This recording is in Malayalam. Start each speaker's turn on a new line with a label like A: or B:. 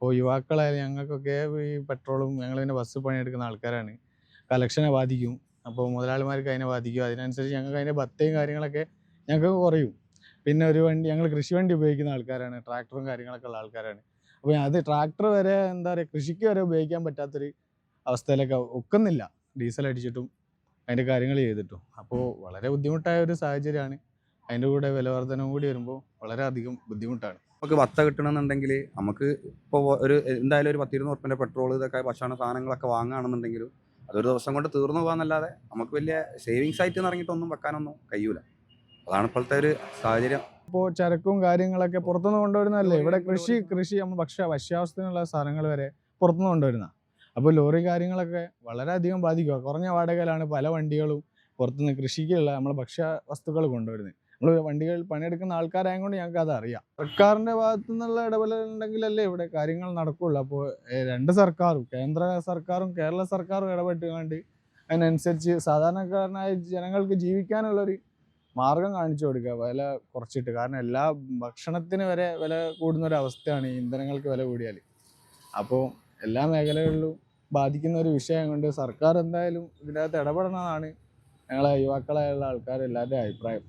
A: അപ്പോൾ യുവാക്കളായാലും ഞങ്ങൾക്കൊക്കെ ഈ പെട്രോളും ഞങ്ങളിങ്ങനെ ബസ് പണിയെടുക്കുന്ന ആൾക്കാരാണ്. കളക്ഷനെ ബാധിക്കും. അപ്പോൾ മുതലാളിമാർക്ക് അതിനെ ബാധിക്കും. അതിനനുസരിച്ച് ഞങ്ങൾക്ക് അതിൻ്റെ ബത്തയും കാര്യങ്ങളൊക്കെ ഞങ്ങൾക്ക് കുറയും. പിന്നെ ഒരു വണ്ടി ഞങ്ങൾ കൃഷിവണ്ടി ഉപയോഗിക്കുന്ന ആൾക്കാരാണ്. ട്രാക്ടറും കാര്യങ്ങളൊക്കെ ഉള്ള ആൾക്കാരാണ്. അപ്പോൾ അത് ട്രാക്ടർ വരെ എന്താ പറയുക കൃഷിക്ക് വരെ ഉപയോഗിക്കാൻ പറ്റാത്തൊരു അവസ്ഥയിലൊക്കെ ഒക്കുന്നില്ല. ഡീസൽ അടിച്ചിട്ടും അതിൻ്റെ കാര്യങ്ങൾ ചെയ്തിട്ടും. അപ്പോൾ വളരെ ബുദ്ധിമുട്ടായ ഒരു സാഹചര്യമാണ്. അതിൻ്റെ കൂടെ വിലവർധനവും കൂടി വരുമ്പോൾ വളരെയധികം ബുദ്ധിമുട്ടാണ്.
B: നമുക്ക് വത്ത കിട്ടണമെന്നുണ്ടെങ്കിൽ നമുക്ക് ഇപ്പോൾ ഒരു എന്തായാലും ഒരു 10-20 പെട്രോൾ ഇതൊക്കെ ഭക്ഷണ സാധനങ്ങളൊക്കെ വാങ്ങുകയാണെന്നുണ്ടെങ്കിലും അതൊരു ദിവസം കൊണ്ട് തീർന്നു പോകാന്നല്ലാതെ നമുക്ക് വലിയ സേവിങ്സ് ആയിട്ട് ഇറങ്ങിയിട്ടൊന്നും വെക്കാനൊന്നും കഴിയൂല. അതാണ് ഇപ്പോഴത്തെ ഒരു സാഹചര്യം.
A: ഇപ്പോൾ ചരക്കും കാര്യങ്ങളൊക്കെ പുറത്തുനിന്ന് കൊണ്ടുവരുന്നതല്ലേ. ഇവിടെ കൃഷി നമ്മൾ ഭക്ഷ്യാവശ്യത്തിനുള്ള സാധനങ്ങൾ വരെ പുറത്തുനിന്ന് കൊണ്ടുവരുന്ന. അപ്പോൾ ലോറി കാര്യങ്ങളൊക്കെ വളരെയധികം ബാധിക്കുക. കുറഞ്ഞ വാടകയിലാണ് പല വണ്ടികളും പുറത്തുനിന്ന് കൃഷിക്കുള്ള നമ്മൾ ഭക്ഷ്യ വസ്തുക്കൾ കൊണ്ടുവരുന്നത്. നമ്മൾ വണ്ടികൾ പണിയെടുക്കുന്ന ആൾക്കാരായതുകൊണ്ട് ഞങ്ങൾക്ക് അത് അറിയാം. സർക്കാരിൻ്റെ ഭാഗത്തു നിന്നുള്ള ഇടപെടലുണ്ടെങ്കിലല്ലേ ഇവിടെ കാര്യങ്ങൾ നടക്കുകയുള്ളൂ. അപ്പോൾ രണ്ട് സർക്കാരും, കേന്ദ്ര സർക്കാരും കേരള സർക്കാരും ഇടപെട്ടുകൊണ്ട് അതിനനുസരിച്ച് സാധാരണക്കാരനായ ജനങ്ങൾക്ക് ജീവിക്കാനുള്ളൊരു മാർഗം കാണിച്ചു കൊടുക്കുക, വില കുറച്ചിട്ട്. കാരണം എല്ലാ ഭക്ഷണത്തിന് വരെ വില കൂടുന്നൊരവസ്ഥയാണ് ഈ ഇന്ധനങ്ങൾക്ക് വില കൂടിയാൽ. അപ്പോൾ എല്ലാ മേഖലകളിലും ബാധിക്കുന്ന ഒരു വിഷയം കൊണ്ട് സർക്കാർ എന്തായാലും ഇതിനകത്ത് ഇടപെടണമെന്നാണ് ഞങ്ങളെ യുവാക്കളായുള്ള ആൾക്കാരെല്ലാവരുടെയും അഭിപ്രായം.